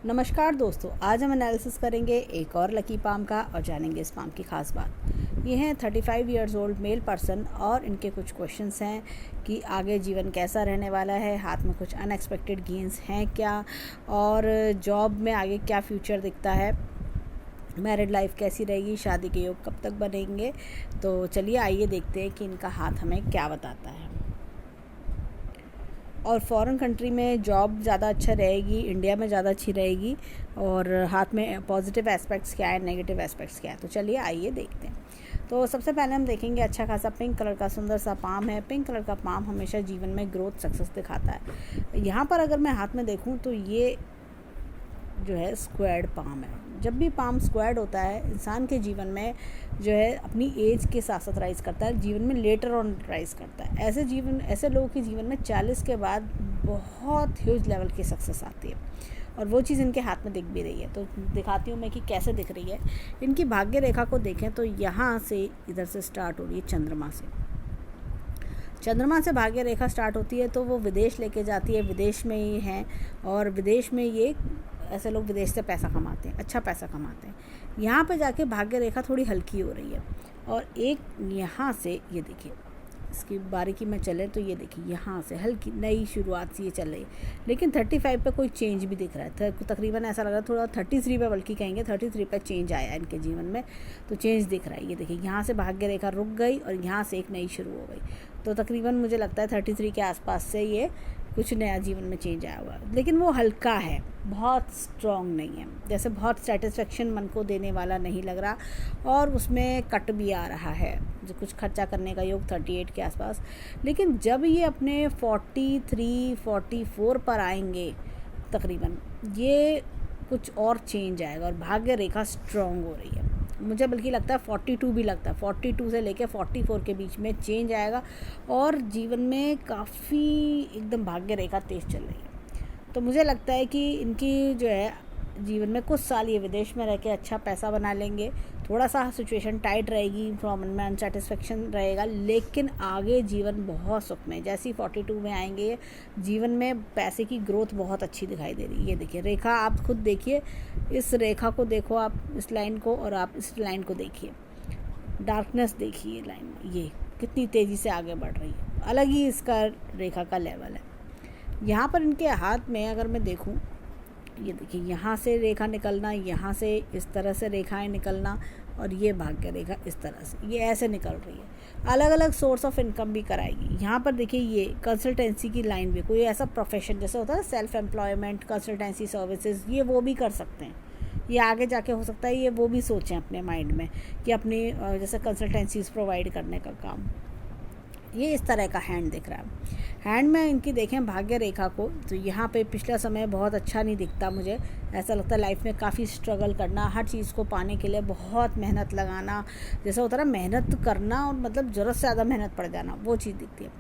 नमस्कार दोस्तों, आज हम एनालिसिस करेंगे एक और लकी पाम का और जानेंगे इस पाम की खास बात। ये हैं 35 ईयर्स ओल्ड मेल पर्सन और इनके कुछ क्वेश्चंस हैं कि आगे जीवन कैसा रहने वाला है, हाथ में कुछ अनएक्सपेक्टेड गेंस हैं क्या, और जॉब में आगे क्या फ्यूचर दिखता है, मैरिड लाइफ कैसी रहेगी, शादी के योग कब तक बनेंगे। तो चलिए आइए देखते हैं कि इनका हाथ हमें क्या बताता है। और फॉरेन कंट्री में जॉब ज़्यादा अच्छा रहेगी, इंडिया में ज़्यादा अच्छी रहेगी, और हाथ में पॉजिटिव एस्पेक्ट्स क्या है, नेगेटिव एस्पेक्ट्स क्या है। तो चलिए आइए देखते हैं। तो सबसे पहले हम देखेंगे अच्छा खासा पिंक कलर का सुंदर सा पाम है। पिंक कलर का पाम हमेशा जीवन में ग्रोथ सक्सेस दिखाता है। यहाँ पर अगर मैं हाथ में देखूँ तो ये जो है स्क्वायर्ड पाम है। जब भी पाम स्क्वायर्ड होता है इंसान के जीवन में जो है अपनी एज के साथ साथ राइज करता है, जीवन में लेटर ऑन राइज करता है। ऐसे लोगों के जीवन में 40 के बाद बहुत ह्यूज लेवल की सक्सेस आती है, और वो चीज़ इनके हाथ में दिख भी रही है। तो दिखाती हूँ मैं कि कैसे दिख रही है। इनकी भाग्य रेखा को देखें तो यहाँ से इधर से स्टार्ट हो रही है, चंद्रमा से भाग्य रेखा स्टार्ट होती है, तो वो विदेश लेके जाती है। विदेश में ये हैं, और विदेश में ये ऐसे लोग विदेश से पैसा कमाते हैं, अच्छा पैसा कमाते हैं। यहाँ पे जाके भाग्य रेखा थोड़ी हल्की हो रही है, और एक यहाँ से ये देखिए, इसकी बारीकी में चले तो ये देखिए यहाँ से हल्की नई शुरुआत से ये चल रही है। लेकिन 35 पे कोई चेंज भी दिख रहा है, तकरीबन ऐसा लग रहा है थोड़ा 33 पे, बल्कि कहेंगे 33 पे चेंज आया इनके जीवन में। तो चेंज दिख रहा है, ये देखिए यहाँ से भाग्य रेखा रुक गई और यहाँ से एक नई शुरू हो गई। तो तकरीबन मुझे लगता है 33 के आसपास से ये कुछ नया जीवन में चेंज आया हुआ, लेकिन वो हल्का है, बहुत स्ट्रॉन्ग नहीं है। जैसे बहुत सेटिस्फेक्शन मन को देने वाला नहीं लग रहा, और उसमें कट भी आ रहा है, जो कुछ खर्चा करने का योग 38 के आसपास। लेकिन जब ये अपने 43-44 पर आएंगे तकरीबन, ये कुछ और चेंज आएगा, और भाग्य रेखा स्ट्रॉन्ग हो रही है। मुझे बल्कि लगता है 42 भी लगता है, 42 से लेकर 44 के बीच में चेंज आएगा, और जीवन में काफ़ी एकदम भाग्य रेखा तेज चल रही है। तो मुझे लगता है कि इनकी जो है जीवन में कुछ साल ये विदेश में रह के अच्छा पैसा बना लेंगे। थोड़ा सा सिचुएशन टाइट रहेगी, प्रॉब्लम में अनसेटिस्फेक्शन रहेगा, लेकिन आगे जीवन बहुत सुख में, जैसे ही 42 में आएंगे जीवन में पैसे की ग्रोथ बहुत अच्छी दिखाई दे रही है। ये देखिए रेखा, आप खुद देखिए, इस रेखा को देखो आप, इस लाइन को, और आप इस लाइन को देखिए, डार्कनेस देखिए लाइन में, ये कितनी तेज़ी से आगे बढ़ रही है। अलग ही इसका रेखा का लेवल है। यहाँ पर इनके हाथ में अगर मैं देखूँ, ये देखिए यहाँ से रेखा निकलना, यहाँ से इस तरह से रेखाएं निकलना, और ये भाग्य रेखा इस तरह से ये ऐसे निकल रही है। अलग अलग सोर्स ऑफ इनकम भी कराएगी। यहाँ पर देखिए ये कंसल्टेंसी की लाइन भी, कोई ऐसा प्रोफेशन जैसे होता है सेल्फ एम्प्लॉयमेंट, कंसल्टेंसी सर्विसेज, ये वो भी कर सकते हैं। ये आगे जाके हो सकता है ये वो भी सोचें अपने माइंड में कि अपनी जैसे कंसल्टेंसीज प्रोवाइड करने का काम। ये इस तरह का हैंड दिख रहा है। हैंड में इनकी देखें भाग्य रेखा को, तो यहाँ पे पिछला समय बहुत अच्छा नहीं दिखता मुझे। ऐसा लगता है लाइफ में काफ़ी स्ट्रगल करना, हर चीज़ को पाने के लिए बहुत मेहनत लगाना, जैसा होता है ना मेहनत करना, और मतलब ज़रूरत से ज़्यादा मेहनत पड़ जाना, वो चीज़ दिखती है।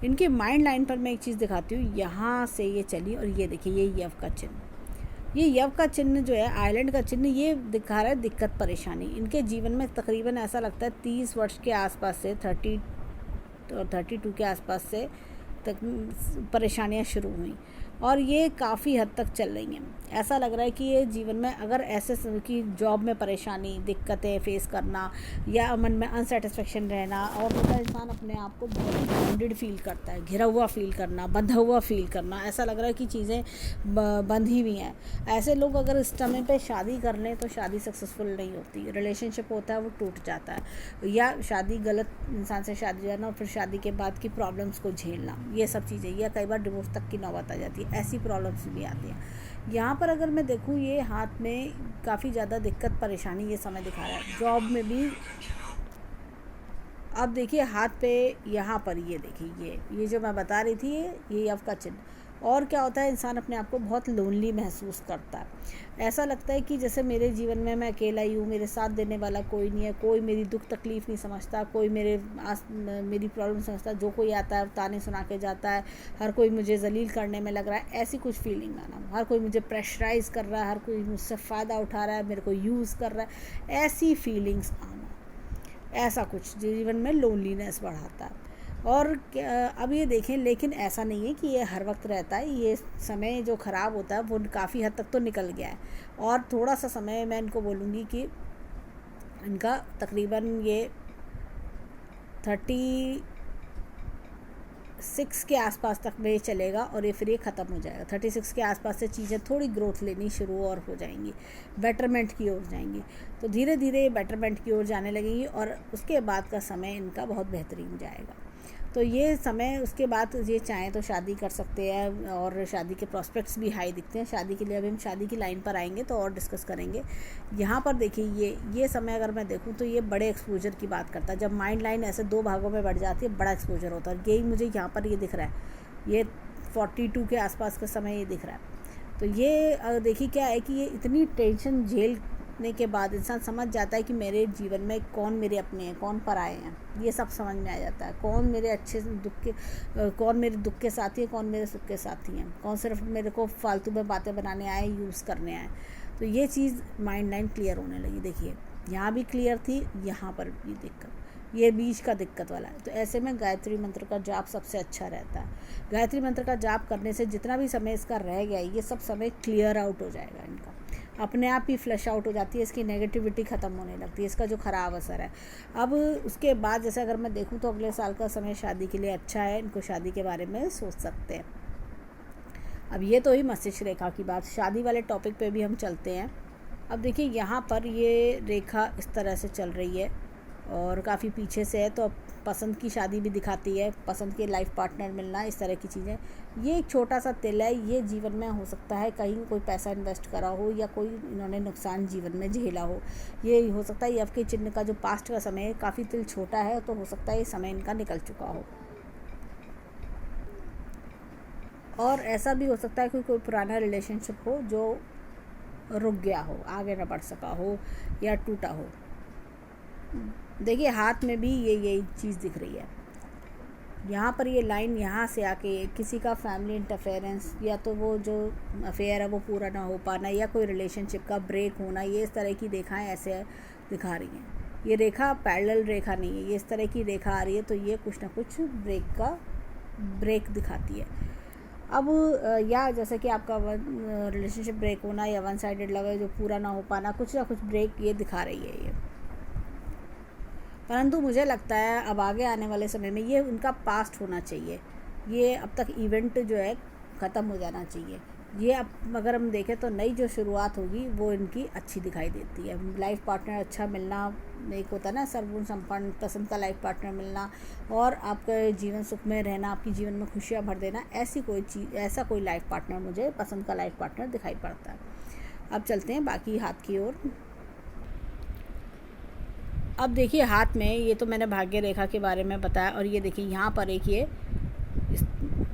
इनकी माइंड लाइन पर मैं एक चीज़ दिखाती हूँ, यहाँ से ये चली, और ये देखिए ये यव का चिन्ह, ये यव का चिन्ह जो है, आइलैंड का चिन्ह, ये दिखा रहा है दिक्कत परेशानी। इनके जीवन में तकरीबन ऐसा लगता है 30 वर्ष के आसपास से 32 के आसपास से तक परेशानियां शुरू हुई, और ये काफ़ी हद तक चल रही हैं। ऐसा लग रहा है कि ये जीवन में अगर ऐसे कि जॉब में परेशानी, दिक्कतें फेस करना, या मन में अनसेटिस्फेक्शन रहना, और मतलब इंसान अपने आप को बहुत ही बाउंडेड फील करता है, घिरा हुआ फील करना, बंधा हुआ फील करना, ऐसा लग रहा है कि चीज़ें बंधी हुई हैं। ऐसे लोग अगर इस समय पे शादी कर लें तो शादी सक्सेसफुल नहीं होती, रिलेशनशिप होता है वो टूट जाता है, या शादी गलत इंसान से शादी करना, और फिर शादी के बाद की प्रॉब्लम्स को झेलना, ये सब चीज़ें, या कई बार डिवोर्स तक की नौबत आ जाती है, ऐसी प्रॉब्लम्स भी आती हैं। यहाँ पर अगर मैं देखूँ, ये हाथ में काफ़ी ज़्यादा दिक्कत परेशानी ये समय दिखा रहा है, जॉब में भी। अब देखिए हाथ पे यहाँ पर ये देखिए ये जो मैं बता रही थी, ये यव का चिन्ह। और क्या होता है, इंसान अपने आप को बहुत लोनली महसूस करता है। ऐसा लगता है कि जैसे मेरे जीवन में मैं अकेला ही हूँ, मेरे साथ देने वाला कोई नहीं है, कोई मेरी दुख तकलीफ़ नहीं समझता, कोई मेरी प्रॉब्लम समझता, जो कोई आता है ताने सुना के जाता है, हर कोई मुझे जलील करने में लग रहा है, ऐसी कुछ फीलिंग आना, हर कोई मुझे प्रेशराइज़ कर रहा है, हर कोई मुझसे फ़ायदा उठा रहा है, मेरे को यूज़ कर रहा है, ऐसी फीलिंग्स आना, ऐसा कुछ जीवन में लोनलीनेस बढ़ाता है। और अब ये देखें, लेकिन ऐसा नहीं है कि ये हर वक्त रहता है। ये समय जो ख़राब होता है वो काफ़ी हद तक तो निकल गया है, और थोड़ा सा समय मैं इनको बोलूँगी कि इनका तकरीबन ये 36 के आसपास तक में चलेगा, और ये फिर ये ख़त्म हो जाएगा। 36 के आसपास से चीज़ें थोड़ी ग्रोथ लेनी शुरू और हो जाएंगी, बेटरमेंट की ओर जाएंगी। तो धीरे धीरे बेटरमेंट की ओर जाने लगेंगी, और उसके बाद का समय इनका बहुत बेहतरीन जाएगा। तो ये समय, उसके बाद ये चाहें तो शादी कर सकते हैं, और शादी के प्रॉस्पेक्ट्स भी हाई दिखते हैं। शादी के लिए अभी हम शादी की लाइन पर आएंगे तो और डिस्कस करेंगे। यहाँ पर देखिए, ये समय अगर मैं देखूँ तो ये बड़े एक्सपोजर की बात करता है। जब माइंड लाइन ऐसे 2 भागों में बढ़ जाती है, बड़ा एक्सपोजर होता है। यही मुझे यहाँ पर ये दिख रहा है, ये 42 के आसपास का समय ये दिख रहा है। तो ये देखिए क्या है कि ये इतनी टेंशन झेलने के बाद इंसान समझ जाता है कि मेरे जीवन में कौन मेरे अपने हैं, कौन पराए हैं। ये सब समझ में आ जाता है, कौन मेरे अच्छे दुख के कौन मेरे दुख के साथी है, कौन मेरे सुख के साथी हैं, कौन सिर्फ मेरे को फालतू में बातें बनाने आए, यूज़ करने आए। तो ये चीज़ माइंड लाइन क्लियर होने लगी। देखिए यहाँ भी क्लियर थी, यहाँ पर भी दिक्कत, ये बीच का दिक्कत वाला है। तो ऐसे में गायत्री मंत्र का जाप सबसे अच्छा रहता है। गायत्री मंत्र का जाप करने से जितना भी समय इसका रह गया, ये सब समय क्लियर आउट हो जाएगा। इनका अपने आप ही फ्लश आउट हो जाती है, इसकी नेगेटिविटी ख़त्म होने लगती है, इसका जो ख़राब असर है। अब उसके बाद जैसे अगर मैं देखूँ तो अगले साल का समय शादी के लिए अच्छा है, इनको शादी के बारे में सोच सकते हैं। अब ये तो ही मस्तिष्क रेखा की बात, शादी वाले टॉपिक पे भी हम चलते हैं। अब देखिए यहाँ पर ये रेखा इस तरह से चल रही है और काफ़ी पीछे से है, तो अब पसंद की शादी भी दिखाती है, पसंद के लाइफ पार्टनर मिलना, इस तरह की चीज़ें। ये एक छोटा सा तिल है, ये जीवन में हो सकता है कहीं कोई पैसा इन्वेस्ट करा हो, या कोई इन्होंने नुकसान जीवन में झेला हो। ये हो सकता है ये आपके चिन्ह का जो पास्ट का समय है, काफ़ी तिल छोटा है, तो हो सकता है ये समय इनका निकल चुका हो। और ऐसा भी हो सकता है कि कोई पुराना रिलेशनशिप हो जो रुक गया हो, आगे ना बढ़ सका हो, या टूटा हो। देखिए हाथ में भी यही चीज़ दिख रही है। यहाँ पर ये लाइन यहाँ से आके किसी का फैमिली इंटरफेरेंस, या तो वो जो अफेयर है वो पूरा ना हो पाना, या कोई रिलेशनशिप का ब्रेक होना, ये इस तरह की रेखाएं ऐसे दिखा रही हैं। ये रेखा पैरेलल रेखा नहीं है, ये इस तरह की रेखा आ रही है, तो ये कुछ ना कुछ ब्रेक दिखाती है। अब या जैसे कि आपका रिलेशनशिप ब्रेक होना, या वन साइडेड लव है जो पूरा ना हो पाना, कुछ ना कुछ ब्रेक ये दिखा रही है ये। परंतु मुझे लगता है अब आगे आने वाले समय में ये उनका पास्ट होना चाहिए। ये अब तक इवेंट जो है ख़त्म हो जाना चाहिए। ये अब अगर हम देखें तो नई जो शुरुआत होगी वो इनकी अच्छी दिखाई देती है। लाइफ पार्टनर अच्छा मिलना, एक होता है ना सर्वगुण संपन्न पसंद का लाइफ पार्टनर मिलना, और आपका जीवन सुख में रहना, आपके जीवन में खुशियाँ भर देना, ऐसी कोई चीज़, ऐसा कोई लाइफ पार्टनर मुझे पसंद का लाइफ पार्टनर दिखाई पड़ता है। अब चलते हैं बाकी हाथ की ओर। अब देखिए हाथ में, ये तो मैंने भाग्य रेखा के बारे में बताया, और ये देखिए यहाँ पर एक ये इस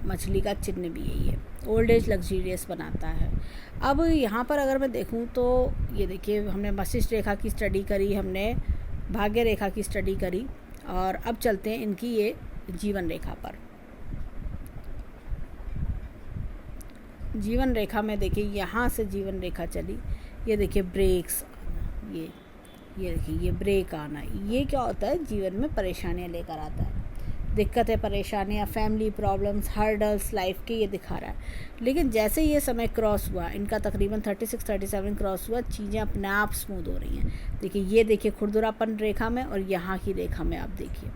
मछली का चिन्ह भी यही है, ओल्ड एज लग्जीरियस बनाता है। अब यहाँ पर अगर मैं देखूँ तो ये देखिए हमने मस्तिष्क रेखा की स्टडी करी, हमने भाग्य रेखा की स्टडी करी, और अब चलते हैं इनकी ये जीवन रेखा पर। जीवन रेखा में देखिए यहाँ से जीवन रेखा चली, ये देखिए ब्रेक्स, ये देखिए ये ब्रेक आना, ये क्या होता है, जीवन में परेशानियाँ लेकर आता है, दिक्कतें, परेशानियाँ, फैमिली प्रॉब्लम्स, हर्डल्स लाइफ के, ये दिखा रहा है। लेकिन जैसे ये समय क्रॉस हुआ, इनका तकरीबन 36-37 क्रॉस हुआ, चीज़ें अपने आप स्मूथ हो रही हैं। देखिए ये देखिए खुरदुरापन रेखा में, और यहाँ की रेखा में आप देखिए,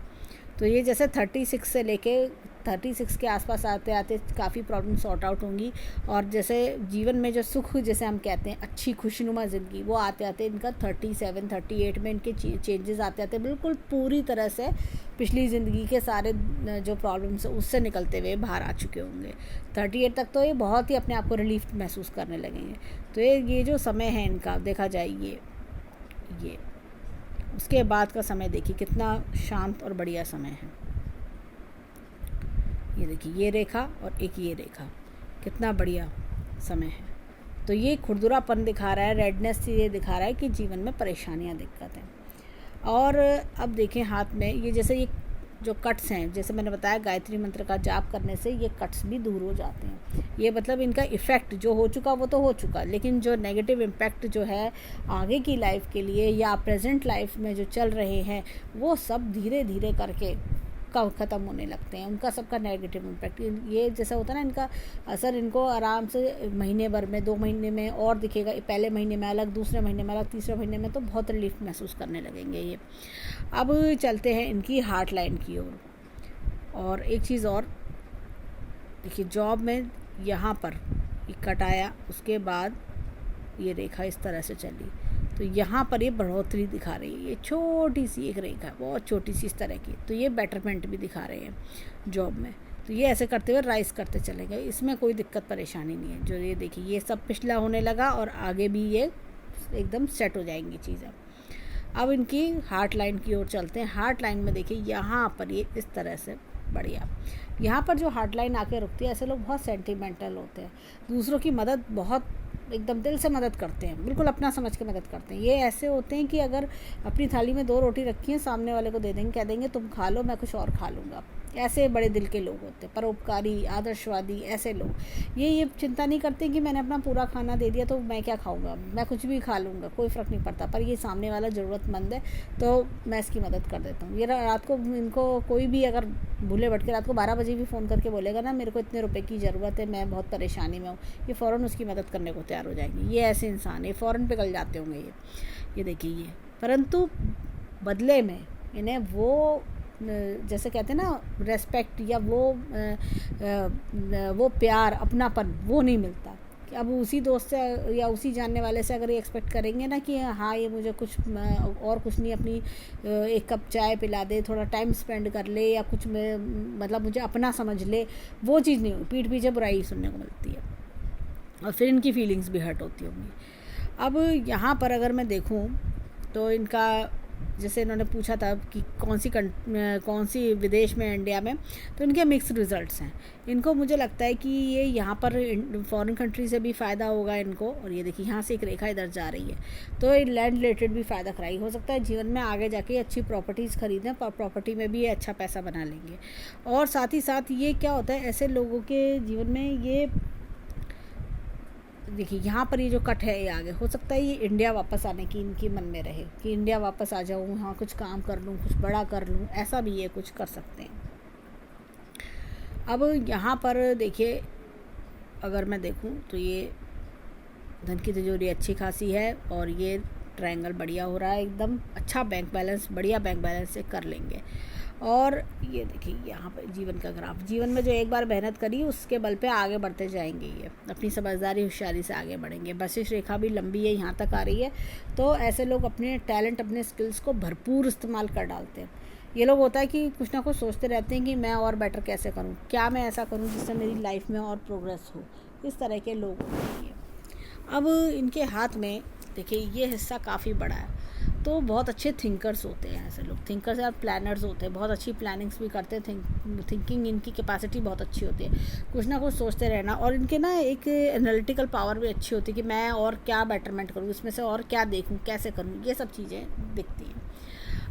तो ये जैसे 36 से लेके 36 के आसपास आते आते काफ़ी प्रॉब्लम सॉर्ट आउट होंगी, और जैसे जीवन में जो सुख जैसे हम कहते हैं, अच्छी खुशनुमा ज़िंदगी, वो आते आते इनका 37-38 में इनके चेंजेस आते आते बिल्कुल पूरी तरह से पिछली ज़िंदगी के सारे जो प्रॉब्लम्स उससे निकलते हुए बाहर आ चुके होंगे। 38 तक तो ये बहुत ही अपने आप को रिलीफ महसूस करने लगेंगे। तो ये जो समय है इनका देखा जाए, ये उसके बाद का समय देखिए कितना शांत और बढ़िया समय है। ये देखिए ये रेखा और एक ये रेखा, कितना बढ़िया समय है। तो ये खुरदुरापन दिखा रहा है, रेडनेस ये दिखा रहा है कि जीवन में परेशानियां, दिक्कत है। और अब देखें हाथ में ये जैसे ये जो कट्स हैं, जैसे मैंने बताया गायत्री मंत्र का जाप करने से ये कट्स भी दूर हो जाते हैं। ये मतलब इनका इफ़ेक्ट जो हो चुका वो तो हो चुका, लेकिन जो नेगेटिव इम्पैक्ट जो है आगे की लाइफ के लिए या प्रेजेंट लाइफ में जो चल रहे हैं, वो सब धीरे धीरे करके सबका ख़त्म होने लगते हैं, उनका सबका नेगेटिव इम्पैक्ट। ये जैसा होता है ना, इनका असर इनको आराम से महीने भर में, 2 महीने में और दिखेगा। पहले महीने में अलग, दूसरे महीने में अलग, तीसरे महीने में तो बहुत रिलीफ महसूस करने लगेंगे ये। अब चलते हैं इनकी हार्ट लाइन की ओर। और एक चीज़ और देखिए, जॉब में यहाँ पर कट आया, उसके बाद ये रेखा इस तरह से चली, तो यहाँ पर ये बढ़ोतरी दिखा रही है। ये छोटी सी एक रेखा है, बहुत छोटी सी इस तरह की, तो ये बेटरमेंट भी दिखा रहे हैं जॉब में। तो ये ऐसे करते हुए राइज करते चले गए, इसमें कोई दिक्कत परेशानी नहीं है। जो ये देखिए, ये सब पिछला होने लगा और आगे भी ये एकदम सेट हो जाएंगी चीज़ें। अब इनकी हार्ट लाइन की ओर चलते हैं। हार्ट लाइन में देखिए, यहाँ पर ये इस तरह से बढ़िया, यहाँ पर जो हार्ट लाइन आके रुकती है, ऐसे लोग बहुत सेंटिमेंटल होते हैं, दूसरों की मदद बहुत एकदम दिल से मदद करते हैं, बिल्कुल अपना समझ के मदद करते हैं। ये ऐसे होते हैं कि अगर अपनी थाली में 2 रोटी रखी है, सामने वाले को दे देंगे, कह देंगे तुम खा लो, मैं कुछ और खा लूँगा। ऐसे बड़े दिल के लोग होते हैं, परोपकारी, आदर्शवादी, ऐसे लोग। ये चिंता नहीं करते कि मैंने अपना पूरा खाना दे दिया तो मैं क्या खाऊंगा, मैं कुछ भी खा लूँगा, कोई फ़र्क नहीं पड़ता, पर ये सामने वाला ज़रूरतमंद है तो मैं इसकी मदद कर देता हूँ। ये रात को इनको कोई भी अगर भूले भटके रात को 12 बजे भी फ़ोन करके बोलेगा ना, मेरे को इतने रुपए की ज़रूरत है, मैं बहुत परेशानी में हूँ, ये फ़ौरन उसकी मदद करने को तैयार हो जाएंगे। ये ऐसे इंसान, ये फ़ौरन पिघल जाते होंगे ये देखिए ये। परंतु बदले में इन्हें वो, जैसे कहते हैं ना, रेस्पेक्ट या वो प्यार, अपनापन, वो नहीं मिलता। कि अब उसी दोस्त से या उसी जानने वाले से अगर ये एक्सपेक्ट करेंगे ना कि हाँ ये मुझे कुछ और कुछ नहीं, अपनी 1 कप चाय पिला दे, थोड़ा टाइम स्पेंड कर ले, या कुछ मतलब मुझे अपना समझ ले, वो चीज़ नहीं हुई। पीठ पीछे बुराई सुनने को मिलती है और फिर इनकी फीलिंग्स भी हर्ट होती होंगी। अब यहाँ पर अगर मैं देखूँ तो इनका, जैसे इन्होंने पूछा था कि कौन सी विदेश में, इंडिया में, तो इनके मिक्स रिजल्ट्स हैं। इनको मुझे लगता है कि ये यहाँ पर फॉरेन कंट्री से भी फ़ायदा होगा इनको। और ये देखिए, यहाँ से एक रेखा इधर जा रही है, तो लैंड रिलेटेड भी फ़ायदा कराई। हो सकता है जीवन में आगे जाके अच्छी प्रॉपर्टीज़ खरीदें, और प्रॉपर्टी में भी ये अच्छा पैसा बना लेंगे। और साथ ही साथ ये क्या होता है, ऐसे लोगों के जीवन में ये देखिए, यहाँ पर ये जो कट है ये आगे, हो सकता है ये इंडिया वापस आने की इनकी मन में रहे कि इंडिया वापस आ जाऊँ, हाँ कुछ काम कर लूँ, कुछ बड़ा कर लूँ, ऐसा भी ये कुछ कर सकते हैं। अब यहाँ पर देखिए, अगर मैं देखूँ तो ये धन की तिजोरी अच्छी खासी है, और ये ट्रायंगल बढ़िया हो रहा है, एकदम अच्छा बैंक बैलेंस, बढ़िया बैंक बैलेंस से कर लेंगे। और ये देखिए, यहाँ पर जीवन का ग्राफ, जीवन में जो एक बार मेहनत करी उसके बल पे आगे बढ़ते जाएंगे, ये अपनी समझदारी होशियारी से आगे बढ़ेंगे। वशिष्ठ रेखा भी लंबी है, यहाँ तक आ रही है, तो ऐसे लोग अपने टैलेंट, अपने स्किल्स को भरपूर इस्तेमाल कर डालते हैं। ये लोग होता है कि कुछ ना कुछ सोचते रहते हैं कि मैं और बेटर कैसे करूँ, क्या मैं ऐसा करूँ जिससे मेरी लाइफ में और प्रोग्रेस हो। इस तरह के लोग होते हैं। अब इनके हाथ में देखिए, ये हिस्सा काफ़ी बड़ा है, तो बहुत अच्छे थिंकर्स होते हैं ऐसे लोग। थिंकर्स या प्लानर्स होते हैं, बहुत अच्छी प्लानिंग्स भी करते हैं। थिंकिंग इनकी कैपेसिटी बहुत अच्छी होती है, कुछ ना कुछ सोचते रहना। और इनके ना एक एनालिटिकल पावर भी अच्छी होती है कि मैं और क्या बेटरमेंट करूँ, इसमें से और क्या देखूँ, कैसे करूँ, ये सब चीज़ें दिखती हैं।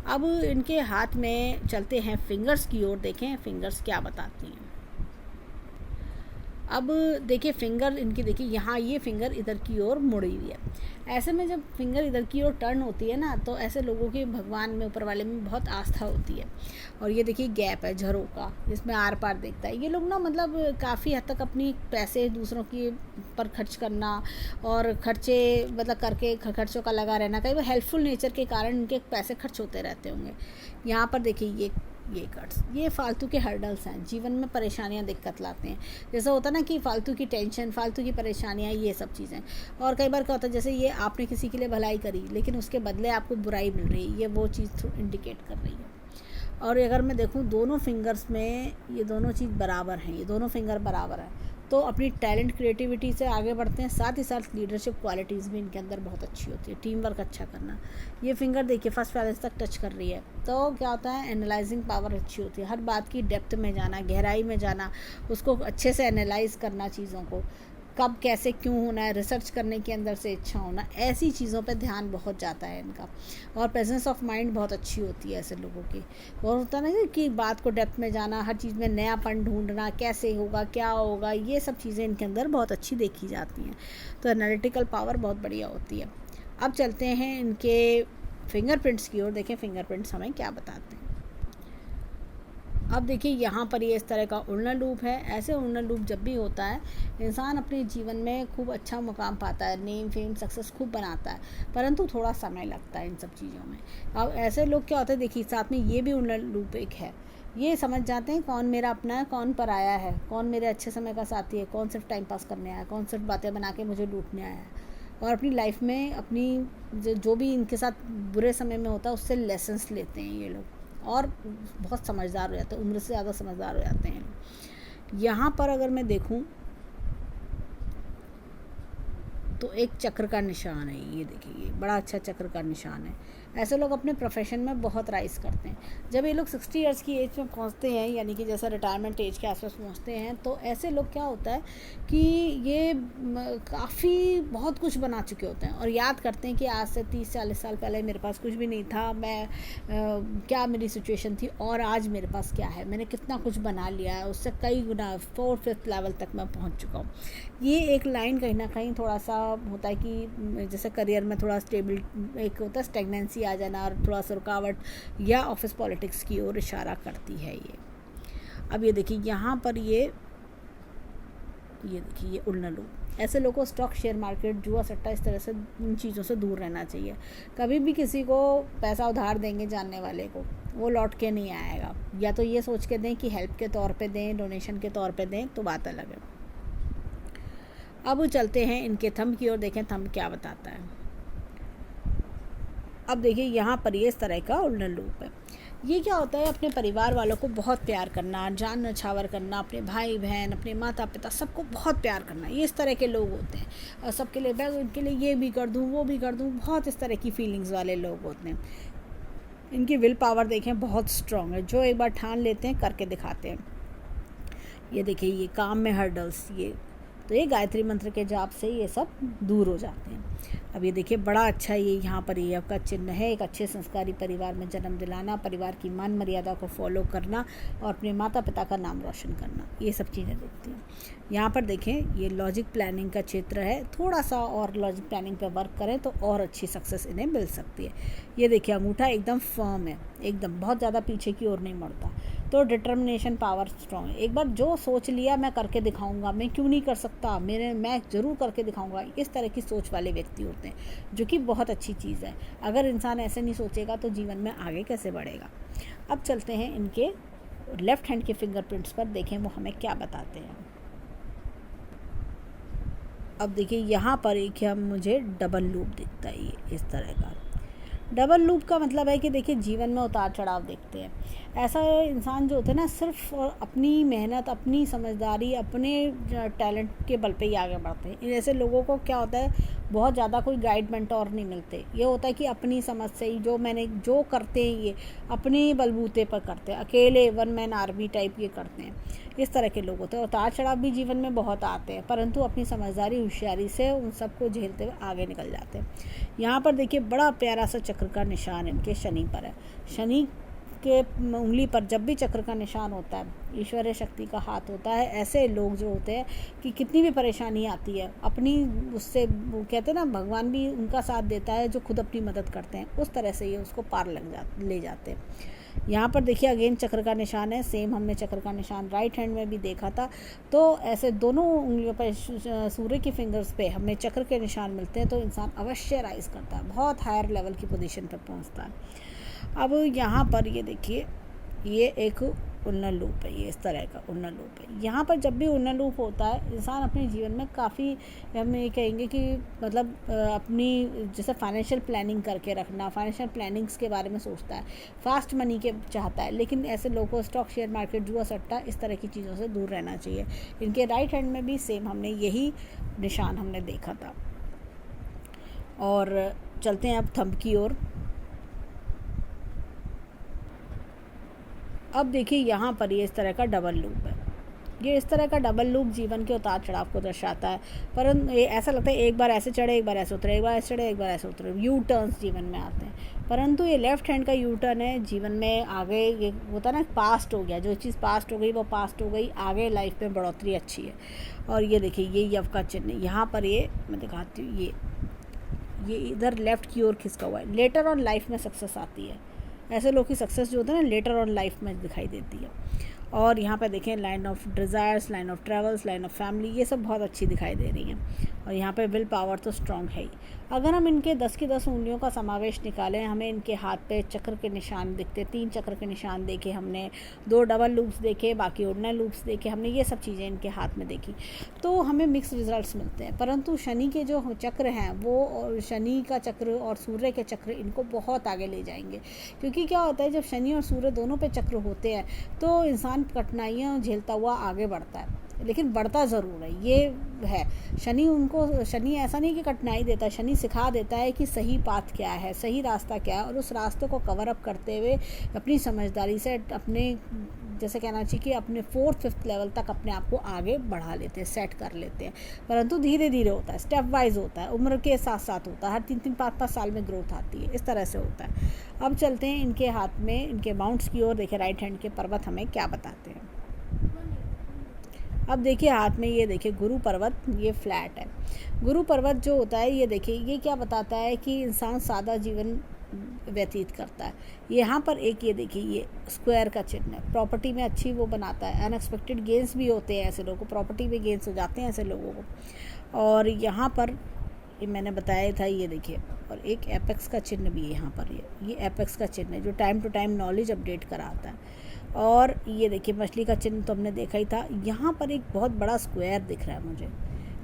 अब इनके हाथ में चलते हैं फिंगर्स की ओर, देखें फिंगर्स क्या बताती हैं। अब देखिए, फिंगर इनकी देखिए, यहाँ ये फिंगर इधर की ओर मुड़ी हुई है। ऐसे में जब फिंगर इधर की ओर टर्न होती है ना, तो ऐसे लोगों की भगवान में, ऊपर वाले में बहुत आस्था होती है। और ये देखिए गैप है झरों का, जिसमें आर पार देखता है। ये लोग ना मतलब काफ़ी हद तक अपनी पैसे दूसरों की पर खर्च करना, और खर्चे मतलब करके खर्चों का लगा रहना, कई बार हेल्पफुल नेचर के कारण इनके पैसे खर्च होते रहते होंगे। यहाँ पर देखिए ये कट्स, ये फालतू के हर्डल्स हैं, जीवन में परेशानियां, दिक्कत लाते हैं। जैसा होता है ना कि फालतू की टेंशन, फालतू की परेशानियां, ये सब चीज़ें। और कई बार क्या होता है, जैसे ये आपने किसी के लिए भलाई करी, लेकिन उसके बदले आपको बुराई मिल रही है, ये वो चीज़ इंडिकेट कर रही है। और अगर मैं देखूँ दोनों फिंगर्स में ये दोनों चीज़ बराबर हैं, ये दोनों फिंगर बराबर हैं, तो अपनी टैलेंट, क्रिएटिविटी से आगे बढ़ते हैं। साथ ही साथ लीडरशिप क्वालिटीज़ भी इनके अंदर बहुत अच्छी होती है, टीम वर्क अच्छा करना। ये फिंगर देखिए फर्स्ट बैलेंस तक टच कर रही है, तो क्या होता है, एनालाइजिंग पावर अच्छी होती है, हर बात की डेप्थ में जाना, गहराई में जाना, उसको अच्छे से एनालाइज करना, चीज़ों को कब कैसे क्यों होना है, रिसर्च करने के अंदर से इच्छा होना, ऐसी चीज़ों पे ध्यान बहुत जाता है इनका। और प्रेजेंस ऑफ माइंड बहुत अच्छी होती है ऐसे लोगों की। और होता है ना कि बात को डेप्थ में जाना, हर चीज़ में नयापन ढूंढना, कैसे होगा, क्या होगा, ये सब चीज़ें इनके अंदर बहुत अच्छी देखी जाती हैं। तो एनालिटिकल पावर बहुत बढ़िया होती है। अब चलते हैं इनके फिंगरप्रिंट्स की ओर, देखें फिंगरप्रिंट्स हमें क्या बताते हैं। अब देखिए यहाँ पर ये इस तरह का उड़ना लूप है। ऐसे उड़ना लूप जब भी होता है, इंसान अपने जीवन में खूब अच्छा मुकाम पाता है, नेम फेम सक्सेस खूब बनाता है, परंतु थोड़ा समय लगता है इन सब चीज़ों में। अब ऐसे लोग क्या होते हैं, देखिए साथ में ये भी उड़ना लूप एक है, ये समझ जाते हैं कौन मेरा अपना है, कौन पराया है, कौन मेरे अच्छे समय का साथी है, कौन सिर्फ टाइम पास करने आया है, कौन सिर्फ बातें बना के मुझे लूटने आया है। और अपनी लाइफ में अपनी जो भी इनके साथ बुरे समय में होता है उससे लेसन्स लेते हैं ये लोग, और बहुत समझदार हो जाते हैं, उम्र से ज़्यादा समझदार हो जाते हैं। यहाँ पर अगर मैं देखूँ तो एक चक्र का निशान है, ये देखिए, ये बड़ा अच्छा चक्र का निशान है। ऐसे लोग अपने प्रोफेशन में बहुत राइज करते हैं। जब ये लोग 60 ईयर्स की एज में पहुंचते हैं, यानी कि जैसा रिटायरमेंट एज के आसपास पहुंचते हैं, तो ऐसे लोग क्या होता है कि ये काफ़ी बहुत कुछ बना चुके होते हैं और याद करते हैं कि आज से 30-40 साल पहले मेरे पास कुछ भी नहीं था, मैं क्या मेरी सिचुएशन थी और आज मेरे पास क्या है, मैंने कितना कुछ बना लिया है, उससे कई गुना 4-5 लेवल तक मैं पहुँच चुका हूँ। ये एक लाइन कहीं ना कहीं थोड़ा सा होता है कि जैसे करियर में थोड़ा स्टेबल, एक होता है स्टेगनेंसी आ जाना और थोड़ा सा रुकावट, या ऑफिस पॉलिटिक्स की ओर इशारा करती है ये। अब ये देखिए यहाँ पर ये देखिए ये उड़ना लूप। ऐसे लोगों को स्टॉक, शेयर मार्केट, जुआ सट्टा, इस तरह से इन चीज़ों से दूर रहना चाहिए। कभी भी किसी को पैसा उधार देंगे जानने वाले को, वो लौट के नहीं आएगा। या तो ये सोच के दें कि हेल्प के तौर पे दें, डोनेशन के तौर पे दें, तो बात अलग है। अब चलते हैं इनके थंब की ओर, देखें थंब क्या बताता है। अब देखिए यहाँ पर ये इस तरह का उड़ना लूप है। ये क्या होता है, अपने परिवार वालों को बहुत प्यार करना, जान नछावर करना, अपने भाई बहन, अपने माता पिता, सबको बहुत प्यार करना, ये इस तरह के लोग होते हैं। और सबके लिए मैं उनके लिए ये भी कर दूँ, वो भी कर दूँ, बहुत इस तरह की फीलिंग्स वाले लोग होते हैं। इनकी विल पावर देखें बहुत स्ट्रॉन्ग है, जो एक बार ठान लेते हैं करके दिखाते हैं। ये देखिए ये काम में हर्डल्स, ये गायत्री मंत्र के जाप से ये सब दूर हो जाते हैं। अब ये देखिए बड़ा अच्छा ये यहाँ पर ये आपका चिन्ह है, एक अच्छे संस्कारी परिवार में जन्म दिलाना, परिवार की मान मर्यादा को फॉलो करना और अपने माता पिता का नाम रोशन करना, ये सब चीज़ें दिखती हैं। यहाँ पर देखें ये लॉजिक प्लानिंग का क्षेत्र है, थोड़ा सा और लॉजिक प्लानिंग पे वर्क करें तो और अच्छी सक्सेस इन्हें मिल सकती है। ये देखिए अंगूठा एकदम फर्म है, एकदम बहुत ज़्यादा पीछे की ओर नहीं मुड़ता, तो डिटर्मिनेशन पावर स्ट्रॉन्ग है। एक बार जो सोच लिया मैं करके दिखाऊंगा, मैं क्यों नहीं कर सकता, मैं ज़रूर करके दिखाऊंगा, इस तरह की सोच वाले व्यक्ति होते हैं, जो कि बहुत अच्छी चीज़ है। अगर इंसान ऐसे नहीं सोचेगा तो जीवन में आगे कैसे बढ़ेगा। अब चलते हैं इनके लेफ्ट हैंड के फिंगरप्रिंट्स पर, देखें वो हमें क्या बताते हैं। अब देखिए यहाँ पर एक मुझे डबल लूप दिखता है, ये इस तरह का। डबल लूप का मतलब है कि देखिए जीवन में उतार चढ़ाव देखते हैं। ऐसा इंसान जो होते हैं ना, सिर्फ अपनी मेहनत, अपनी समझदारी, अपने टैलेंट के बल पे ही आगे बढ़ते हैं। ऐसे लोगों को क्या होता है, बहुत ज़्यादा कोई गाइड मेंटोर नहीं मिलते। ये होता है कि अपनी समझ से ही जो करते हैं ये अपने बलबूते पर करते हैं, अकेले वन मैन आर्मी टाइप ये करते हैं। इस तरह के लोग होते हैं। उतार चढ़ाव भी जीवन में बहुत आते हैं, परंतु अपनी समझदारी, होशियारी से उन सबको झेलते हुए आगे निकल जाते हैं। यहाँ पर देखिए बड़ा प्यारा सा चक्र का निशान इनके शनि पर है। शनि के उंगली पर जब भी चक्र का निशान होता है, ईश्वरीय शक्ति का हाथ होता है। ऐसे लोग जो होते हैं कि कितनी भी परेशानी आती है, अपनी उससे वो कहते हैं ना, भगवान भी उनका साथ देता है जो खुद अपनी मदद करते हैं, उस तरह से ये उसको पार ले जाते हैं। यहाँ पर देखिए अगेन चक्र का निशान है, सेम हमने चक्र का निशान राइट हैंड में भी देखा था। तो ऐसे दोनों उंगलियों पर, सूर्य की फिंगर्स पे हमें चक्र के निशान मिलते हैं तो इंसान अवश्य राइज करता है, बहुत हायर लेवल की पोजीशन पर पहुँचता है। अब यहाँ पर ये देखिए ये एक उन्नत लूप है, ये इस तरह का उन्नत लूप है। यहाँ पर जब भी उन्नत लूप होता है, इंसान अपने जीवन में काफ़ी, हम ये कहेंगे कि मतलब अपनी जैसे फाइनेंशियल प्लानिंग करके रखना, फाइनेंशियल प्लानिंग्स के बारे में सोचता है, फास्ट मनी के चाहता है। लेकिन ऐसे लोगों को स्टॉक, शेयर मार्केट, जुआ सट्टा, इस तरह की चीज़ों से दूर रहना चाहिए। इनके राइट हैंड में भी सेम हमने यही निशान हमने देखा था। और चलते हैं अब थंब की ओर। अब देखिए यहाँ पर ये इस तरह का डबल लूप है। ये इस तरह का डबल लूप जीवन के उतार चढ़ाव को दर्शाता है। परंतु ऐसा लगता है एक बार ऐसे चढ़े, एक बार ऐसे उतरे, एक बार ऐसे चढ़े, एक बार ऐसे उतरे, यू टर्न्स जीवन में आते हैं। परंतु ये लेफ्ट हैंड का यू टर्न है, जीवन में आगे ये होता है ना, पास्ट हो गया, जो चीज़ पास्ट हो गई वो पास्ट हो गई, आगे लाइफ में बढ़ोतरी अच्छी है। और ये देखिए ये यव का चिन्ह, यहाँ पर ये मैं दिखाती हूँ, ये इधर लेफ्ट की ओर खिसका हुआ है। लेटर ऑन लाइफ में सक्सेस आती है, ऐसे लोग की सक्सेस जो होता है ना लेटर ऑन लाइफ में दिखाई देती है। और यहाँ पे देखें line of desires, line of travels, line of family, ये सब बहुत अच्छी दिखाई दे रही हैं। और यहाँ पे विल पावर तो स्ट्रॉन्ग है ही। अगर हम इनके 10 की 10 उंगलियों का समावेश निकालें, हमें इनके हाथ पे चक्र के निशान दिखते, 3 चक्र के निशान देखे हमने, 2 डबल लूप्स देखे, बाकी ऑर्डिनल लूप्स देखे हमने, ये सब चीज़ें इनके हाथ में देखी, तो हमें मिक्स रिजल्ट्स मिलते हैं। परंतु शनि के जो चक्र हैं वो, शनि का चक्र और सूर्य के चक्र इनको बहुत आगे ले जाएंगे। क्योंकि क्या होता है, जब शनि और सूर्य दोनों पे चक्र होते हैं तो इंसान कठिनाइयाँ झेलता हुआ आगे बढ़ता है, लेकिन बढ़ता ज़रूर है, ये है। शनि ऐसा नहीं कि कठिनाई देता है, शनि सिखा देता है कि सही पाथ क्या है, सही रास्ता क्या है, और उस रास्ते को कवर अप करते हुए अपनी समझदारी से अपने, जैसे कहना चाहिए कि अपने 4th-5th लेवल तक अपने आप को आगे बढ़ा लेते हैं, सेट कर लेते हैं। परंतु धीरे धीरे होता है, स्टेप वाइज होता है, उम्र के साथ साथ होता है, हर 3-3, 5-5 साल में ग्रोथ आती है, इस तरह से होता है। अब चलते हैं इनके हाथ में, इनके माउंट्स की ओर। देखिए राइट हैंड के पर्वत हमें क्या बताते हैं। अब देखिए हाथ में ये देखिए गुरु पर्वत, ये फ्लैट है। गुरु पर्वत जो होता है, ये देखिए ये क्या बताता है कि इंसान सादा जीवन व्यतीत करता है। यहाँ पर एक ये देखिए ये स्क्वायर का चिन्ह है, प्रॉपर्टी में अच्छी वो बनाता है, अनएक्सपेक्टेड गेंस भी होते हैं ऐसे लोगों को, प्रॉपर्टी में गेंस हो जाते हैं ऐसे लोगों को। और यहाँ पर ये मैंने बताया था, ये देखिए, और एक एपेक्स का चिन्ह भी है यहाँ पर, ये एपेक्स का चिन्ह है जो time to time knowledge update कराता है। और ये देखिए मछली का चिन्ह तो हमने देखा ही था। यहाँ पर एक बहुत बड़ा स्क्वायर दिख रहा है मुझे,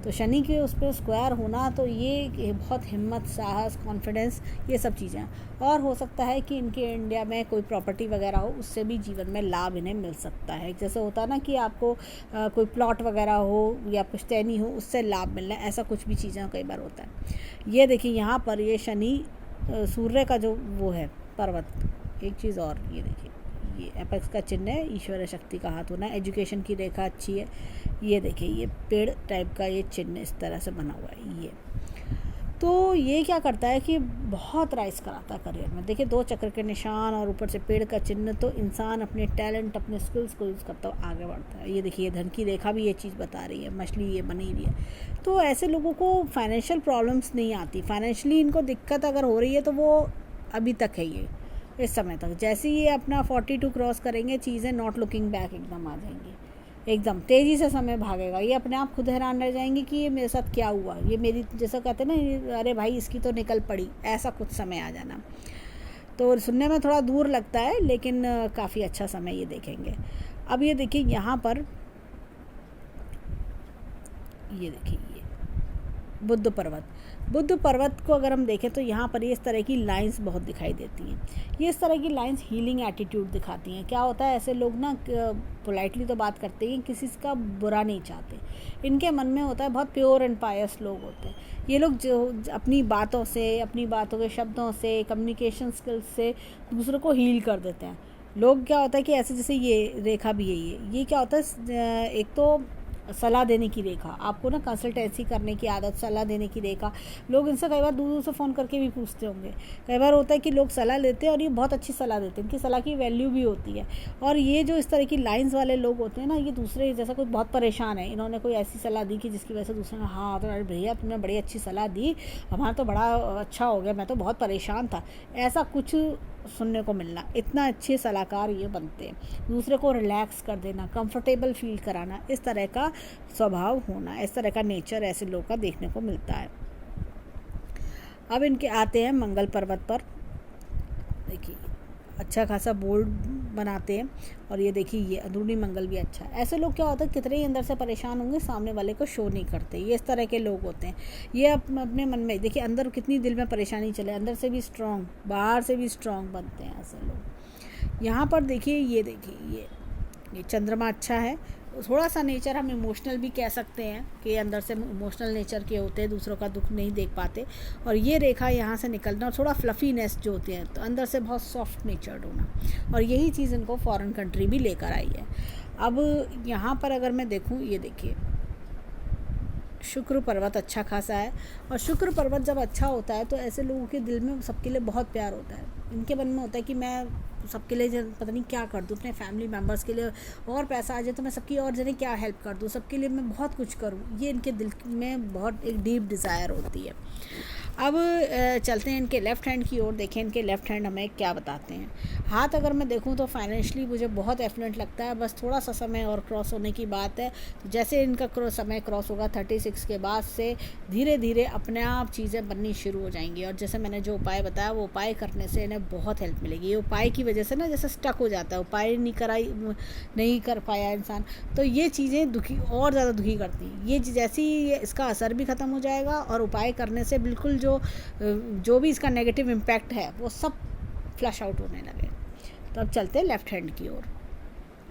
तो शनि के उस पर स्क्वायर होना, तो ये बहुत हिम्मत, साहस, कॉन्फिडेंस, ये सब चीज़ें। और हो सकता है कि इनके इंडिया में कोई प्रॉपर्टी वगैरह हो, उससे भी जीवन में लाभ इन्हें मिल सकता है। जैसे होता है ना कि आपको कोई प्लॉट वगैरह हो या पुश्तैनी हो, उससे लाभ मिलना, ऐसा कुछ भी चीज़ें कई बार होता है। ये देखिए यहाँ पर ये शनि सूर्य का जो वो है पर्वत। एक चीज़ और, ये देखिए ये एपेक्स का चिन्ह है, ईश्वर शक्ति का हाथ होना, एजुकेशन की रेखा अच्छी है। ये देखिए ये पेड़ टाइप का ये चिन्ह इस तरह से बना हुआ है ये। तो ये क्या करता है कि बहुत राइज कराता है करियर में। देखिए 2 चक्र के निशान और ऊपर से पेड़ का चिन्ह, तो इंसान अपने टैलेंट, अपने स्किल्स को यूज़ करता हुआ आगे बढ़ता है। ये देखिए धन की रेखा भी ये चीज़ बता रही है, मछली ये बनी हुई है। तो ऐसे लोगों को फाइनेंशियल प्रॉब्लम्स नहीं आती, फाइनेंशियली इनको दिक्कत अगर हो रही है तो वो अभी तक है ये, इस समय तक। जैसे ये अपना 42 क्रॉस करेंगे, चीज़ें नॉट लुकिंग बैक एकदम आ जाएंगी, एकदम तेज़ी से समय भागेगा। ये अपने आप खुद हैरान रह जाएंगे कि ये मेरे साथ क्या हुआ, ये मेरी, जैसा कहते हैं ना, अरे भाई इसकी तो निकल पड़ी, ऐसा कुछ समय आ जाना। तो सुनने में थोड़ा दूर लगता है, लेकिन काफ़ी अच्छा समय ये देखेंगे। अब ये देखिए यहाँ पर, ये देखिए ये बुद्ध पर्वत। बुद्ध पर्वत को अगर हम देखें तो यहाँ पर ये इस तरह की लाइंस बहुत दिखाई देती हैं। ये इस तरह की लाइंस हीलिंग एटीट्यूड दिखाती हैं। क्या होता है, ऐसे लोग ना पोलाइटली तो बात करते हैं, किसी का बुरा नहीं चाहते। इनके मन में होता है, बहुत प्योर एंड पायस लोग होते हैं ये लोग, जो अपनी बातों से, अपनी बातों के शब्दों से, कम्युनिकेशन स्किल्स से दूसरों को हील कर देते हैं लोग। क्या होता है कि ऐसे, जैसे ये रेखा भी है, ये क्या होता है, एक तो सलाह देने की रेखा, आपको ना कंसल्टेंसी करने की आदत, सलाह देने की रेखा। लोग इनसे कई बार दूर दूर से फ़ोन करके भी पूछते होंगे। कई बार होता है कि लोग सलाह लेते हैं और ये बहुत अच्छी सलाह देते हैं, इनकी सलाह की वैल्यू भी होती है। और ये जो इस तरह की लाइंस वाले लोग होते हैं ना, ये दूसरे, जैसा कोई बहुत परेशान है, इन्होंने कोई ऐसी सलाह दी कि जिसकी वजह से दूसरे ने, हाँ तो अरे भैया तुमने बड़ी अच्छी सलाह दी, हमारा तो बड़ा अच्छा हो गया, मैं तो बहुत परेशान था, ऐसा कुछ सुनने को मिलना। इतना अच्छे सलाहकार ये बनते हैं, दूसरे को रिलैक्स कर देना, कंफर्टेबल फील कराना, इस तरह का स्वभाव होना, इस तरह का नेचर ऐसे लोगों का देखने को मिलता है। अब इनके आते हैं मंगल पर्वत पर। देखिए अच्छा खासा बोर्ड बनाते हैं, और ये देखिए ये अंदरूनी मंगल भी अच्छा है। ऐसे लोग क्या होता है, कितने ही अंदर से परेशान होंगे, सामने वाले को शो नहीं करते, ये इस तरह के लोग होते हैं। ये अपने मन में, देखिए अंदर कितनी दिल में परेशानी चले, अंदर से भी स्ट्रॉन्ग, बाहर से भी स्ट्रॉन्ग बनते हैं ऐसे लोग। यहाँ पर देखिए ये देखिए ये चंद्रमा अच्छा है, थोड़ा सा नेचर हम इमोशनल भी कह सकते हैं कि अंदर से इमोशनल नेचर के होते हैं, दूसरों का दुख नहीं देख पाते। और ये रेखा यहाँ से निकलना, और थोड़ा फ्लफीनेस जो होते हैं, तो अंदर से बहुत सॉफ्ट नेचर्ड होना, और यही चीज़ इनको फॉरेन कंट्री भी लेकर आई है। अब यहाँ पर अगर मैं देखूँ, ये देखिए शुक्र पर्वत अच्छा खासा है, और शुक्र पर्वत जब अच्छा होता है तो ऐसे लोगों के दिल में सबके लिए बहुत प्यार होता है। इनके मन में होता है कि मैं सबके लिए पता नहीं क्या कर दूँ, अपने फैमिली मेम्बर्स के लिए, और पैसा आ जाए तो मैं सबकी और जने क्या हेल्प कर दूँ, सबके लिए मैं बहुत कुछ करूँ, ये इनके दिल में बहुत एक डीप डिज़ायर होती है। अब चलते हैं इनके लेफ़्ट हैंड की ओर। देखें इनके लेफ़्ट हैंड हमें क्या बताते हैं। हाथ अगर मैं देखूं तो फाइनेंशियली मुझे बहुत एफिडेंट लगता है, बस थोड़ा सा समय और क्रॉस होने की बात है। तो जैसे इनका समय क्रॉस होगा 36 के बाद से धीरे धीरे अपने आप चीज़ें बननी शुरू हो जाएंगी। और जैसे मैंने जो उपाय बताया वो उपाय करने से इन्हें बहुत हेल्प मिलेगी। ये उपाय की वजह से ना जैसे स्टक हो जाता है, उपाय नहीं कर पाया इंसान, तो ये चीज़ें दुखी और ज़्यादा दुखी करती हैं। ये जैसे ही इसका असर भी ख़त्म हो जाएगा और उपाय करने से बिल्कुल जो भी इसका नेगेटिव इम्पैक्ट है वो सब फ्लश आउट होने लगे। तो अब चलते हैं लेफ़्ट हैंड की ओर।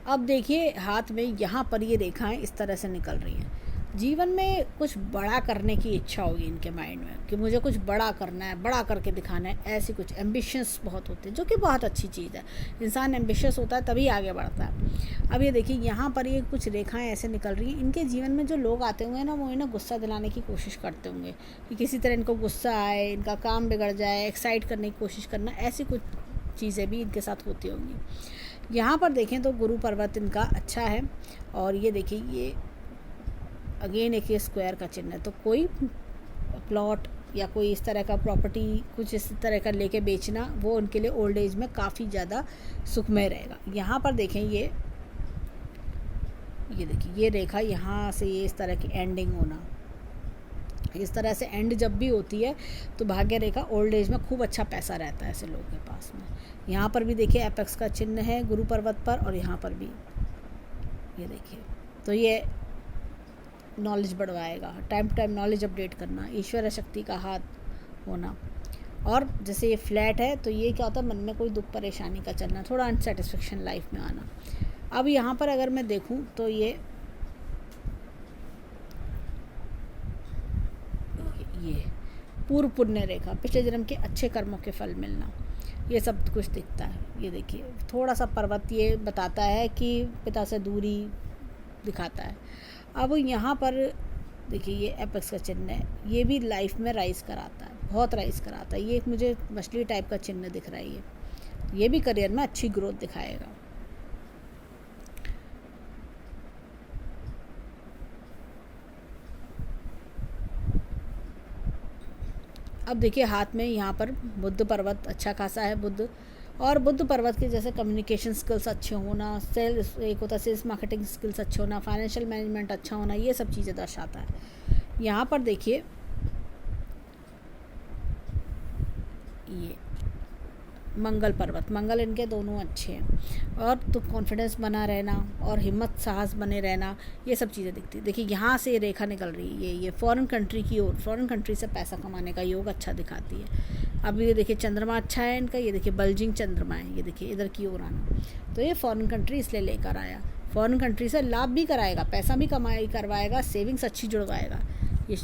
अब देखिए हाथ में यहाँ पर ये रेखाएं इस तरह से निकल रही हैं। जीवन में कुछ बड़ा करने की इच्छा होगी इनके माइंड में कि मुझे कुछ बड़ा करना है, बड़ा करके दिखाना है, ऐसी कुछ एम्बिशंस बहुत होते हैं, जो कि बहुत अच्छी चीज़ है। इंसान एम्बिशियस होता है तभी आगे बढ़ता है। अब ये देखिए यहाँ पर ये कुछ रेखाएं ऐसे निकल रही हैं। इनके जीवन में जो लोग आते होंगे ना, वो इन्हें गुस्सा दिलाने की कोशिश करते होंगे कि किसी तरह इनको गुस्सा आए, इनका काम बिगड़ जाए, एक्साइट करने की कोशिश करना, ऐसी कुछ चीज़ें भी इनके साथ होती होंगी। यहाँ पर देखें तो गुरु पर्वत इनका अच्छा है। और ये देखिए ये अगेन एक ये स्क्वायर का चिन्ह है। तो कोई प्लॉट या कोई इस तरह का प्रॉपर्टी कुछ इस तरह का लेके बेचना, वो उनके लिए ओल्ड एज में काफ़ी ज़्यादा सुखमय रहेगा। यहाँ पर देखें ये देखिए ये रेखा यहाँ से ये इस तरह की एंडिंग होना, इस तरह से एंड जब भी होती है तो भाग्य रेखा ओल्ड एज में खूब अच्छा पैसा रहता है ऐसे लोगों के पास में। यहाँ पर भी देखिए एपेक्स का चिन्ह है गुरु पर्वत पर, और यहाँ पर भी ये देखिए। तो ये नॉलेज बढ़वाएगा, time to time knowledge update करना, ईश्वर शक्ति का हाथ होना। और जैसे ये फ्लैट है तो ये क्या होता है, मन में कोई दुख परेशानी का चलना, थोड़ा अनसेटिस्फेक्शन लाइफ में आना। अब यहाँ पर अगर मैं देखूँ तो ये पूर्व पुण्य रेखा, पिछले जन्म के अच्छे कर्मों के फल मिलना, ये सब कुछ दिखता है। ये देखिए थोड़ा सा पर्वत ये बताता है कि पिता से दूरी दिखाता है। अब यहाँ पर देखिए ये एपेक्स का चिन्ह है, ये भी लाइफ में राइज कराता है, बहुत राइज कराता है। ये एक मुझे मछली टाइप का चिन्ह दिख रहा है। ये भी करियर में अच्छी ग्रोथ दिखाएगा। अब देखिए हाथ में यहाँ पर बुद्ध पर्वत अच्छा खासा है। बुद्ध और बुद्ध पर्वत के जैसे कम्युनिकेशन स्किल्स अच्छे होना, एक होता है सेल्स मार्केटिंग स्किल्स अच्छे होना, फाइनेंशियल मैनेजमेंट अच्छा होना, ये सब चीज़ें दर्शाता है। यहाँ पर देखिए ये मंगल पर्वत, मंगल इनके दोनों अच्छे हैं। और तो कॉन्फिडेंस बना रहना और हिम्मत साहस बने रहना, ये सब चीज़ें दिखती है। देखिए यहाँ से रेखा निकल रही है, ये फॉरेन कंट्री की ओर, फॉरेन कंट्री से पैसा कमाने का योग अच्छा दिखाती है। अब ये देखिए चंद्रमा अच्छा है इनका, ये देखिए बल्जिंग चंद्रमा है, ये देखिए इधर की ओर आना। तो ये फॉरेन कंट्री इसलिए लेकर आया, फॉरेन कंट्री से लाभ भी कराएगा, पैसा भी कमाई करवाएगा, सेविंग्स अच्छी जुड़वाएगा। ये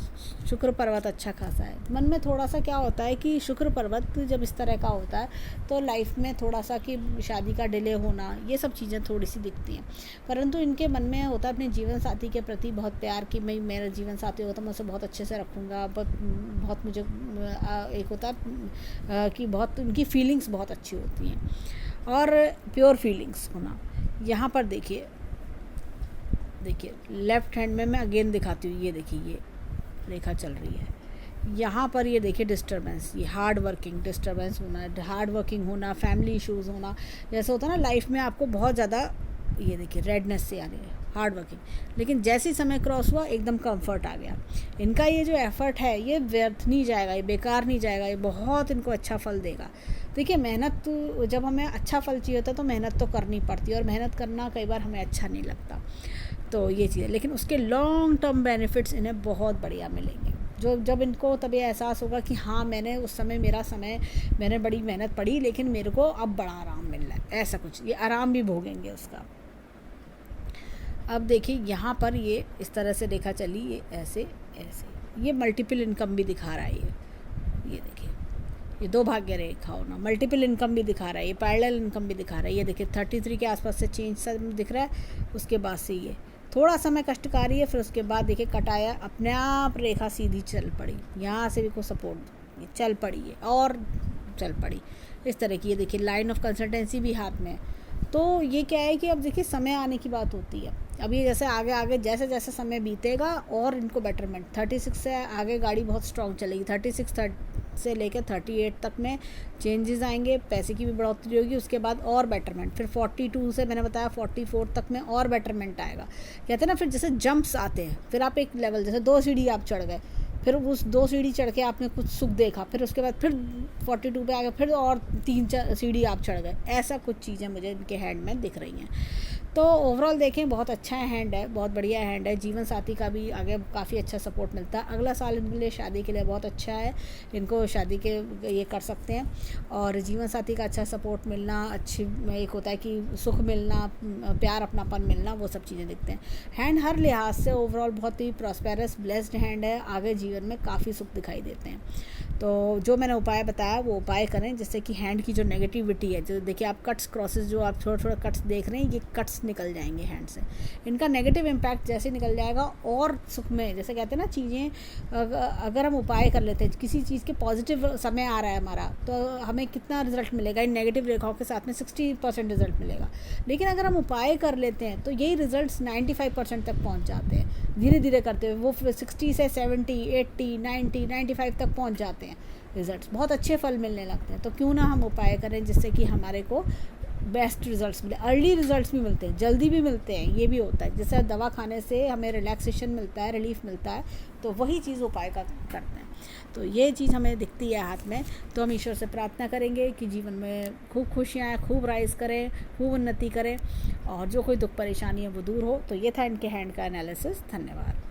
शुक्र पर्वत अच्छा खासा है। मन में थोड़ा सा क्या होता है कि शुक्र पर्वत जब इस तरह का होता है तो लाइफ में थोड़ा सा कि शादी का डिले होना, ये सब चीज़ें थोड़ी सी दिखती हैं। परंतु इनके मन में होता है अपने जीवन साथी के प्रति बहुत प्यार कि मैं, मेरा जीवन साथी होता मैं उसे बहुत अच्छे से रखूँगा, बहुत मुझे एक होता है कि बहुत उनकी फीलिंग्स बहुत अच्छी होती हैं और प्योर फीलिंग्स होना। यहाँ पर देखिए लेफ़्ट हैंड में मैं अगेन दिखाती हूँ, ये देखिए ये रेखा चल रही है। यहाँ पर ये देखिए डिस्टर्बेंस, ये हार्ड वर्किंग डिस्टर्बेंस होना, हार्ड वर्किंग होना, फैमिली इश्यूज़ होना, जैसे होता है ना लाइफ में आपको बहुत ज़्यादा, ये देखिए रेडनेस से आ रही है, हार्ड वर्किंग। लेकिन जैसे ही समय क्रॉस हुआ एकदम कंफर्ट आ गया। इनका ये जो एफर्ट है ये व्यर्थ नहीं जाएगा, ये बेकार नहीं जाएगा, ये बहुत इनको अच्छा फल देगा। देखिए मेहनत तो, जब हमें अच्छा फल चाहिए होता है तो मेहनत तो करनी पड़ती है, और मेहनत करना कई बार हमें अच्छा नहीं लगता। तो ये चीज़ है, लेकिन उसके लॉन्ग टर्म बेनिफिट्स इन्हें बहुत बढ़िया मिलेंगे। जब इनको तब ये एहसास होगा कि हाँ मैंने उस समय, मेरा समय, मैंने बड़ी मेहनत पड़ी लेकिन मेरे को अब बड़ा आराम मिल रहा है, ऐसा कुछ, ये आराम भी भोगेंगे उसका। अब देखिए यहाँ पर ये इस तरह से रेखा चली, ये ऐसे ऐसे, ये मल्टीपल इनकम भी दिखा रहा है। ये देखिए ये दो भाग्य रेखा होना, मल्टीपल इनकम भी दिखा रहा है, ये पैरेलल इनकम भी दिखा रहा है। ये देखिए 33 के आसपास से चेंज सा दिख रहा है। उसके बाद से ये थोड़ा समय कष्टकारी है, फिर उसके बाद देखिए कटाया, अपने आप रेखा सीधी चल पड़ी, यहाँ से भी कोई सपोर्ट, ये चल पड़ी है और चल पड़ी इस तरह की। ये देखिए लाइन ऑफ कंसल्टेंसी भी हाथ में है। तो ये क्या है कि अब देखिए समय आने की बात होती है। अब ये जैसे आगे आगे जैसे जैसे समय बीतेगा और इनको बेटरमेंट, 36 से आगे गाड़ी बहुत स्ट्रॉन्ग चलेगी, 36 से लेकर 38 तक में चेंजेस आएंगे, पैसे की भी बढ़ोतरी होगी, उसके बाद और बेटरमेंट, फिर 42 से मैंने बताया 44 तक में और बेटरमेंट आएगा। कहते हैं ना फिर जैसे जंप्स आते हैं, फिर आप एक लेवल, जैसे 2 सीढ़ी आप चढ़ गए, फिर उस 2 सीढ़ी चढ़ के आपने कुछ सुख देखा, फिर उसके बाद फिर 42 पे आ गए, फिर और 3 सीढ़ी आप चढ़ गए। ऐसा कुछ चीज़ें मुझे इनके हैंड में दिख रही हैं। तो ओवरऑल देखें बहुत अच्छा हैंड है, बहुत बढ़िया हैंड है। जीवन साथी का भी आगे काफ़ी अच्छा सपोर्ट मिलता है। अगला साल इनके लिए शादी के लिए बहुत अच्छा है, इनको शादी के ये कर सकते हैं। और जीवन साथी का अच्छा सपोर्ट मिलना, अच्छी एक होता है कि सुख मिलना, प्यार अपनापन मिलना, वो सब चीज़ें दिखते हैं। हैंड हर लिहाज से ओवरऑल बहुत ही प्रॉस्पेरस ब्लेस्ड हैंड है, आगे जीवन में काफ़ी सुख दिखाई देते हैं। तो जो मैंने उपाय बताया वो उपाय करें, जिससे कि हैंड की जो नेगेटिविटी है, जो देखिए आप कट्स क्रॉसेस जो आप थोड़ा थोड़ा कट्स देख रहे हैं, ये कट्स निकल जाएंगे हैंड से। इनका नेगेटिव इम्पैक्ट जैसे निकल जाएगा और सुख में, जैसे कहते हैं ना चीज़ें अगर हम उपाय कर लेते हैं, किसी चीज़ के पॉजिटिव समय आ रहा है हमारा, तो हमें कितना रिजल्ट मिलेगा, इन नेगेटिव रेखाओं के साथ में 60% रिजल्ट मिलेगा। लेकिन अगर हम उपाय कर लेते हैं तो यही रिजल्ट्स 95% तक पहुँच जाते हैं, धीरे धीरे करते हुए वो 60 से 70, 80, 90, 95 तक पहुँच जाते हैं रिजल्ट्स, बहुत अच्छे फल मिलने लगते हैं। तो क्यों ना हम उपाय करें जिससे कि हमारे को बेस्ट रिजल्ट्स मिले। अर्ली रिजल्ट्स भी मिलते हैं, जल्दी भी मिलते हैं, ये भी होता है। जैसे दवा खाने से हमें रिलैक्सेशन मिलता है, रिलीफ मिलता है, तो वही चीज़ उपाय का करते हैं। तो ये चीज़ हमें दिखती है हाथ में। तो हम ईश्वर से प्रार्थना करेंगे कि जीवन में खूब खुशियाँ आएँ, खूब राइज करें, खूब उन्नति करें, और जो कोई दुख परेशानी है वो दूर हो। तो ये था इनके हैंड का एनालिसिस। धन्यवाद।